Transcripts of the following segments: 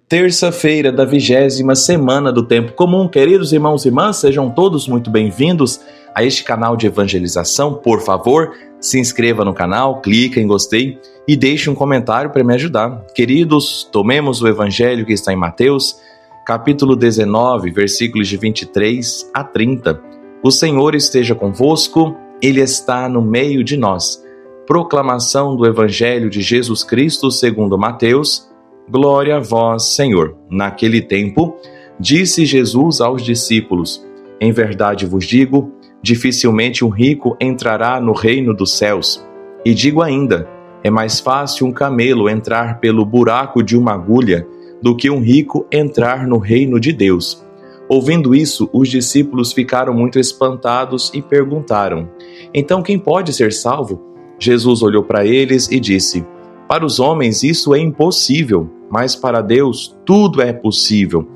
Terça-feira da 20ª semana do Tempo Comum. Queridos irmãos e irmãs, sejam todos muito bem-vindos a este canal de evangelização. Por favor, se inscreva no canal, clique em gostei e deixe um comentário para me ajudar. Queridos, tomemos o evangelho que está em Mateus, capítulo 19, versículos de 23 a 30. O Senhor esteja convosco, Ele está no meio de nós. Proclamação do evangelho de Jesus Cristo segundo Mateus. Glória a vós, Senhor. Naquele tempo, disse Jesus aos discípulos: em verdade vos digo, dificilmente um rico entrará no reino dos céus. E digo ainda, é mais fácil um camelo entrar pelo buraco de uma agulha do que um rico entrar no reino de Deus. Ouvindo isso, os discípulos ficaram muito espantados e perguntaram: então quem pode ser salvo? Jesus olhou para eles e disse: para os homens isso é impossível, mas para Deus tudo é possível.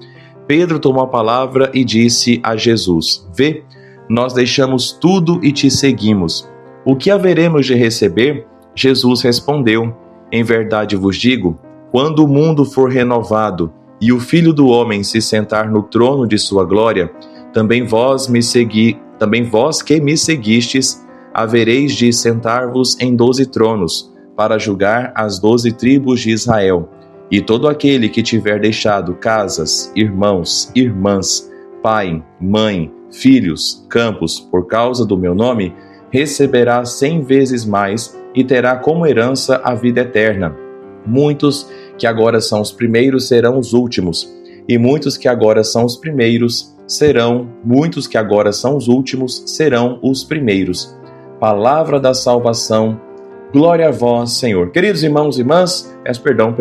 Pedro tomou a palavra e disse a Jesus: vê, nós deixamos tudo e te seguimos. O que haveremos de receber? Jesus respondeu: em verdade vos digo, quando o mundo for renovado e o Filho do Homem se sentar no trono de sua glória, também vós que me seguistes, havereis de sentar-vos em 12 tronos, para julgar as 12 tribos de Israel. E todo aquele que tiver deixado casas, irmãos, irmãs, pai, mãe, filhos, campos, por causa do meu nome, receberá 100 vezes mais e terá como herança a vida eterna. Muitos que agora são os primeiros serão os últimos, e muitos que agora são os últimos serão os primeiros. Palavra da salvação. Glória a vós, Senhor. Queridos irmãos e irmãs, peço perdão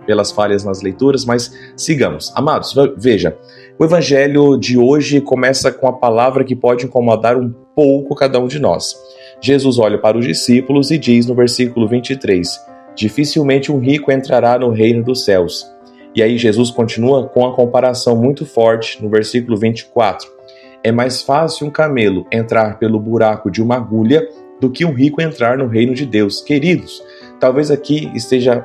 pelas falhas nas leituras, mas sigamos. Amados, veja, o evangelho de hoje começa com a palavra que pode incomodar um pouco cada um de nós. Jesus olha para os discípulos e diz no versículo 23, dificilmente um rico entrará no reino dos céus. E aí Jesus continua com a comparação muito forte no versículo 24. É mais fácil um camelo entrar pelo buraco de uma agulha do que um rico entrar no reino de Deus. Queridos, talvez aqui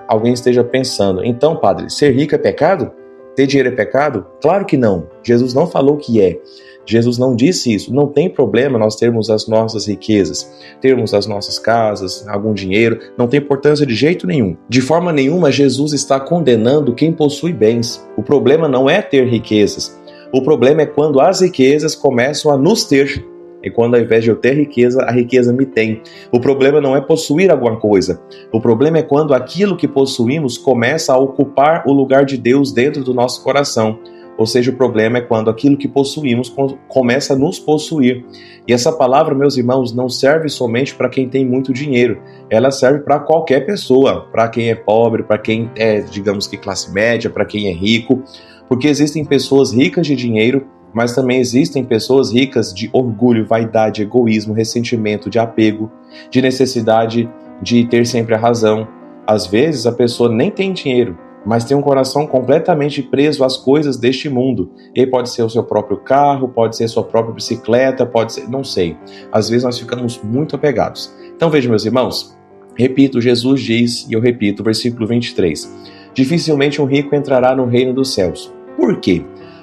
alguém esteja pensando, então, padre, ser rico é pecado? Ter dinheiro é pecado? Claro que não. Jesus não falou que é. Jesus não disse isso. Não tem problema nós termos as nossas riquezas, termos as nossas casas, algum dinheiro, não tem importância de jeito nenhum. De forma nenhuma, Jesus está condenando quem possui bens. O problema não é ter riquezas. O problema é quando as riquezas começam a nos ter. E quando ao invés de eu ter riqueza, a riqueza me tem. O problema não é possuir alguma coisa. O problema é quando aquilo que possuímos começa a ocupar o lugar de Deus dentro do nosso coração. Ou seja, o problema é quando aquilo que possuímos começa a nos possuir. E essa palavra, meus irmãos, não serve somente para quem tem muito dinheiro. Ela serve para qualquer pessoa. Para quem é pobre, para quem é, digamos que classe média, para quem é rico. Porque existem pessoas ricas de dinheiro, mas também existem pessoas ricas de orgulho, vaidade, egoísmo, ressentimento, de apego, de necessidade de ter sempre a razão. Às vezes a pessoa nem tem dinheiro, mas tem um coração completamente preso às coisas deste mundo. E pode ser o seu próprio carro, pode ser a sua própria bicicleta, pode ser, não sei. Às vezes nós ficamos muito apegados. Então vejam, meus irmãos, repito, Jesus diz, e eu repito, versículo 23, dificilmente um rico entrará no reino dos céus. Por quê?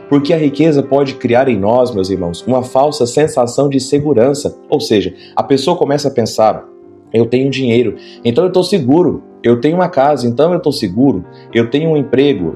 Porque a riqueza pode criar em nós, meus irmãos, uma falsa sensação de segurança. Ou seja, a pessoa começa a pensar, eu tenho dinheiro, então eu estou seguro. Eu tenho uma casa, então eu estou seguro. Eu tenho um emprego,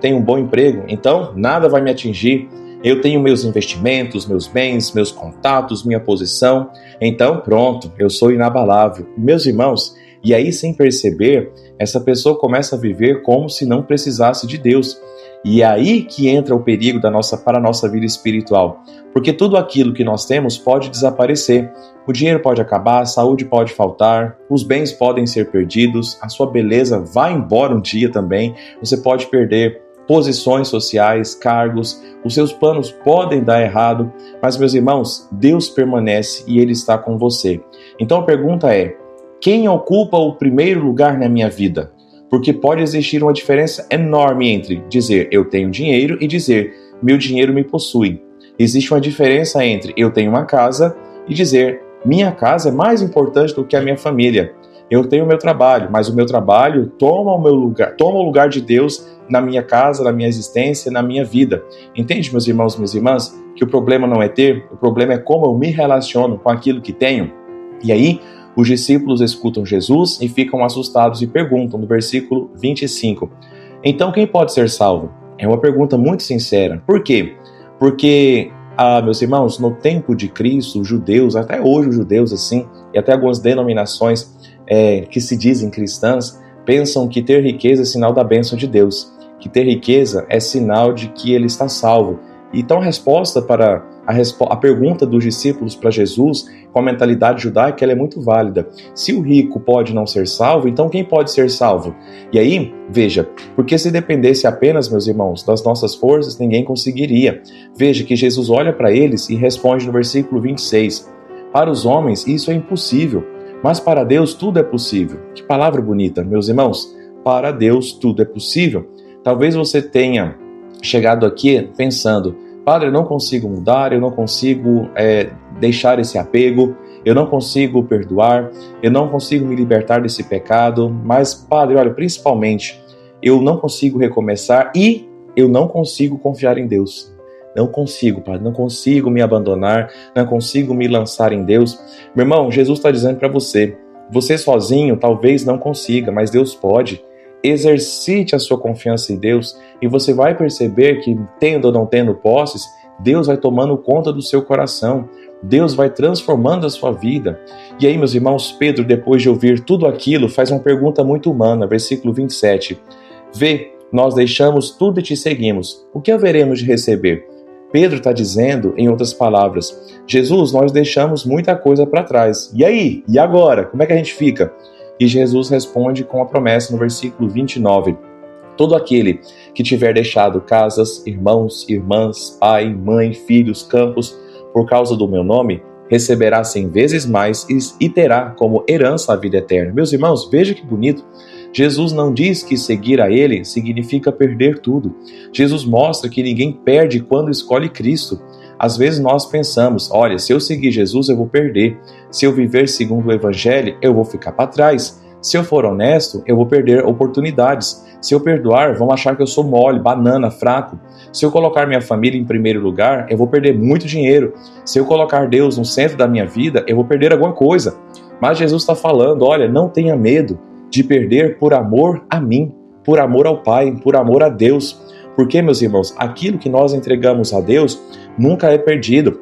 tenho um bom emprego, então nada vai me atingir. Eu tenho meus investimentos, meus bens, meus contatos, minha posição. Então pronto, eu sou inabalável. Meus irmãos, e aí sem perceber, essa pessoa começa a viver como se não precisasse de Deus. E é aí que entra o perigo para a nossa vida espiritual. Porque tudo aquilo que nós temos pode desaparecer. O dinheiro pode acabar, a saúde pode faltar, os bens podem ser perdidos, a sua beleza vai embora um dia também, você pode perder posições sociais, cargos, os seus planos podem dar errado, mas, meus irmãos, Deus permanece e Ele está com você. Então a pergunta é, quem ocupa o primeiro lugar na minha vida? Porque pode existir uma diferença enorme entre dizer eu tenho dinheiro e dizer meu dinheiro me possui. Existe uma diferença entre eu tenho uma casa e dizer minha casa é mais importante do que a minha família. Eu tenho o meu trabalho, mas o meu trabalho toma o lugar de Deus na minha casa, na minha existência, na minha vida. Entende, meus irmãos e minhas irmãs, que o problema não é ter, o problema é como eu me relaciono com aquilo que tenho. E aí, os discípulos escutam Jesus e ficam assustados e perguntam, no versículo 25, então quem pode ser salvo? É uma pergunta muito sincera. Por quê? Porque, meus irmãos, no tempo de Cristo, os judeus, até hoje os judeus assim, e até algumas denominações que se dizem cristãs, pensam que ter riqueza é sinal da bênção de Deus, que ter riqueza é sinal de que ele está salvo. Então a resposta para a pergunta dos discípulos para Jesus, com a mentalidade judaica, ela é muito válida. Se o rico pode não ser salvo, então quem pode ser salvo? E aí, veja, porque se dependesse apenas, meus irmãos, das nossas forças, ninguém conseguiria. Veja que Jesus olha para eles e responde no versículo 26, para os homens isso é impossível, mas para Deus tudo é possível. Que palavra bonita, meus irmãos, para Deus tudo é possível. Talvez você tenha chegado aqui pensando, Padre, eu não consigo mudar, eu não consigo deixar esse apego, eu não consigo perdoar, eu não consigo me libertar desse pecado, mas, Padre, olha, principalmente, eu não consigo recomeçar e eu não consigo confiar em Deus. Não consigo, Padre, não consigo me abandonar, não consigo me lançar em Deus. Meu irmão, Jesus está dizendo para você, você sozinho talvez não consiga, mas Deus pode. Exercite a sua confiança em Deus e você vai perceber que, tendo ou não tendo posses, Deus vai tomando conta do seu coração, Deus vai transformando a sua vida. E aí, meus irmãos, Pedro, depois de ouvir tudo aquilo, faz uma pergunta muito humana, versículo 27. Vê, nós deixamos tudo e te seguimos, o que haveremos de receber? Pedro está dizendo, em outras palavras, Jesus, nós deixamos muita coisa para trás. E aí? E agora? Como é que a gente fica? E Jesus responde com a promessa no versículo 29. Todo aquele que tiver deixado casas, irmãos, irmãs, pai, mãe, filhos, campos, por causa do meu nome, receberá 100 vezes mais e terá como herança a vida eterna. Meus irmãos, veja que bonito. Jesus não diz que seguir a Ele significa perder tudo. Jesus mostra que ninguém perde quando escolhe Cristo. Às vezes nós pensamos, olha, se eu seguir Jesus eu vou perder. Se eu viver segundo o Evangelho, eu vou ficar para trás. Se eu for honesto, eu vou perder oportunidades. Se eu perdoar, vão achar que eu sou mole, banana, fraco. Se eu colocar minha família em primeiro lugar, eu vou perder muito dinheiro. Se eu colocar Deus no centro da minha vida, eu vou perder alguma coisa. Mas Jesus está falando, olha, não tenha medo de perder por amor a mim, por amor ao Pai, por amor a Deus. Porque, meus irmãos, aquilo que nós entregamos a Deus nunca é perdido.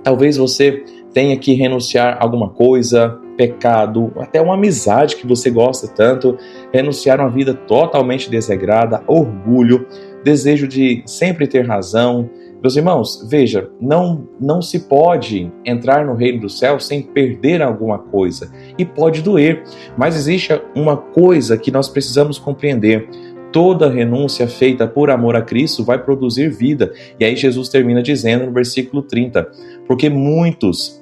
Talvez você tenha que renunciar a alguma coisa, pecado, até uma amizade que você gosta tanto, renunciar a uma vida totalmente desregrada, orgulho, desejo de sempre ter razão. Meus irmãos, veja, não se pode entrar no reino do céu sem perder alguma coisa. E pode doer, mas existe uma coisa que nós precisamos compreender. Toda renúncia feita por amor a Cristo vai produzir vida. E aí Jesus termina dizendo no versículo 30, porque muitos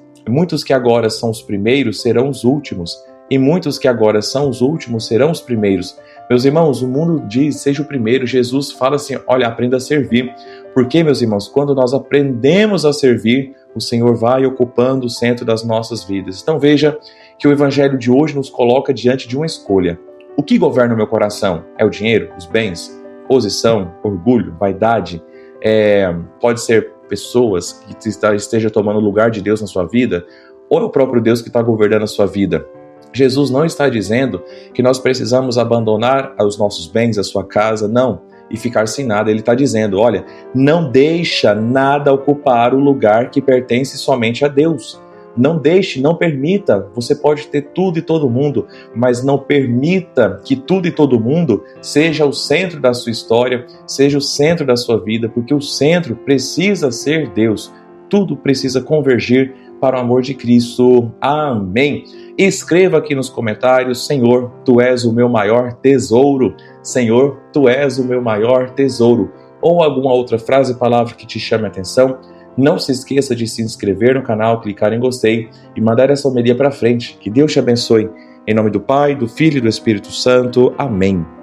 que agora são os primeiros serão os últimos, e muitos que agora são os últimos serão os primeiros. Meus irmãos, o mundo diz, seja o primeiro. Jesus fala assim, olha, aprenda a servir. Porque, meus irmãos, quando nós aprendemos a servir, o Senhor vai ocupando o centro das nossas vidas. Então veja que o Evangelho de hoje nos coloca diante de uma escolha. O que governa o meu coração? É o dinheiro, os bens, posição, orgulho, vaidade? Pode ser pessoas que estejam tomando o lugar de Deus na sua vida? Ou é o próprio Deus que está governando a sua vida? Jesus não está dizendo que nós precisamos abandonar os nossos bens, a sua casa, não, e ficar sem nada. Ele está dizendo, olha, não deixa nada ocupar o lugar que pertence somente a Deus. Não deixe, não permita. Você pode ter tudo e todo mundo, mas não permita que tudo e todo mundo seja o centro da sua história, seja o centro da sua vida, porque o centro precisa ser Deus. Tudo precisa convergir para o amor de Cristo. Amém. Escreva aqui nos comentários, Senhor, Tu és o meu maior tesouro. Senhor, Tu és o meu maior tesouro. Ou alguma outra frase, palavra que te chame a atenção. Não se esqueça de se inscrever no canal, clicar em gostei e mandar essa homilia para frente. Que Deus te abençoe. Em nome do Pai, do Filho e do Espírito Santo. Amém.